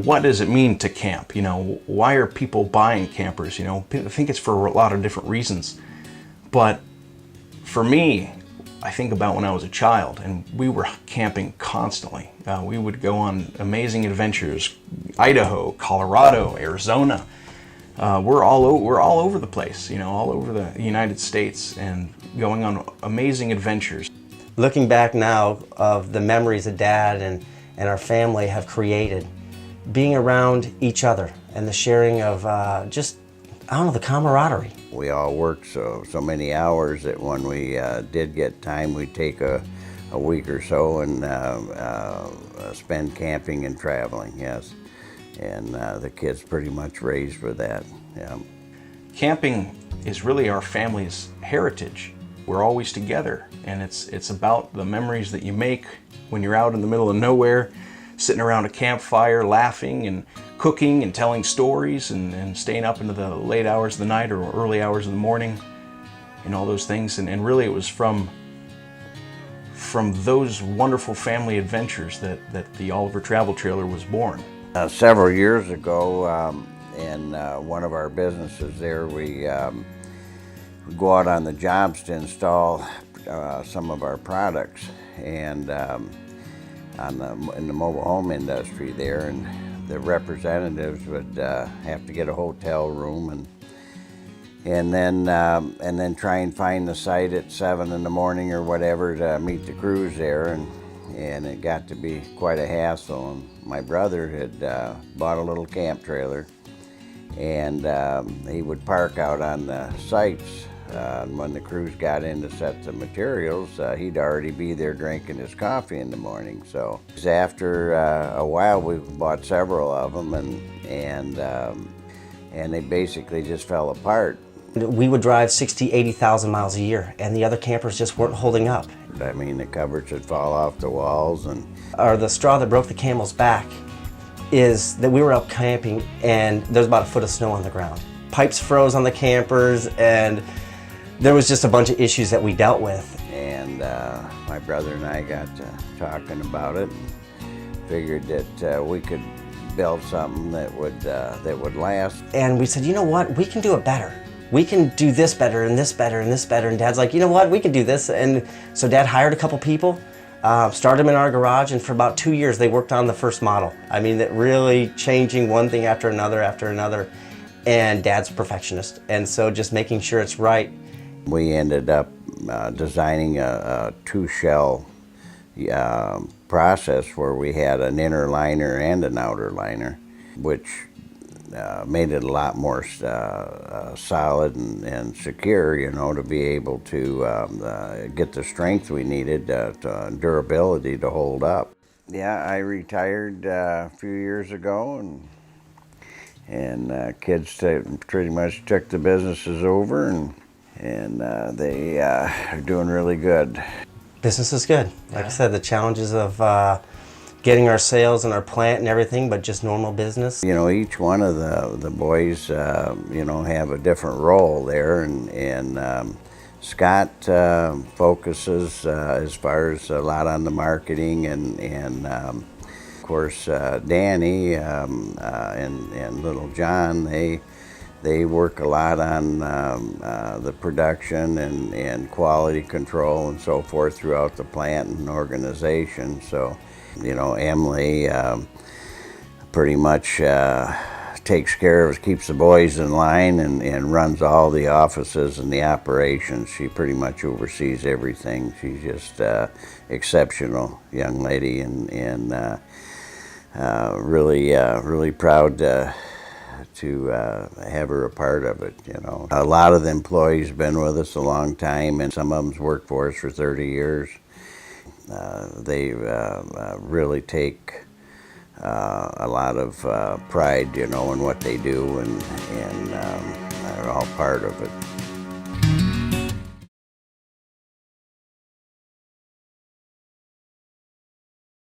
What does it mean to camp? Why are people buying campers? I think it's for a lot of different reasons. But for me, I think about when I was a child and we were camping constantly. We would go on amazing adventures, Idaho, Colorado, Arizona. We're all over the place, all over the United States, and going on amazing adventures. Looking back now of the memories that Dad and our family have created, being around each other and the sharing of the camaraderie. We all worked so many hours that when we did get time, we'd take a week or so and spend camping and traveling, yes. And the kids pretty much raised with that, yeah. Camping is really our family's heritage. We're always together, and it's about the memories that you make when you're out in the middle of nowhere, sitting around a campfire, laughing and cooking and telling stories and staying up into the late hours of the night or early hours of the morning and all those things. And really it was from those wonderful family adventures that the Oliver Travel Trailer was born. Several years ago, in one of our businesses there, we go out on the jobs to install some of our products, and in the mobile home industry there, and the representatives would have to get a hotel room and then try and find the site at 7 in the morning or whatever to meet the crews there, and it got to be quite a hassle. And my brother had bought a little camp trailer, and he would park out on the sites. When the crews got in to set the materials, he'd already be there drinking his coffee in the morning. So after a while, we bought several of them, and they basically just fell apart. We would drive 60, 80,000 miles a year, and the other campers just weren't holding up. I mean, the covers would fall off the walls, Or the straw that broke the camel's back is that we were out camping, and there's about a foot of snow on the ground. Pipes froze on the campers, and there was just a bunch of issues that we dealt with. And my brother and I got talking about it and figured that we could build something that would last. And we said, you know what, we can do it better. We can do this better and this better and this better. And Dad's like, you know what, we can do this. And so Dad hired a couple people, started them in our garage, and for about 2 years they worked on the first model. I mean, that really changing one thing after another. And Dad's a perfectionist, and so just making sure it's right. We ended up designing a two-shell process where we had an inner liner and an outer liner, which made it a lot more solid and secure, to be able to get the strength we needed, durability to hold up. Yeah, I retired a few years ago, and kids pretty much took the businesses over, and they are doing really good. Business is good. Like I said, the challenges of getting our sales and our plant and everything, but just normal business. Each one of the boys, have a different role there, and Scott focuses as far as a lot on the marketing, and of course Danny and little John, they work a lot on the production and quality control and so forth throughout the plant and organization. So, Emily pretty much takes care of, keeps the boys in line, and runs all the offices and the operations. She pretty much oversees everything. She's just exceptional young lady, and really proud to have her a part of it. A lot of the employees have been with us a long time, and some of them's worked for us for 30 years. They really take a lot of pride, in what they do, and they're all part of it.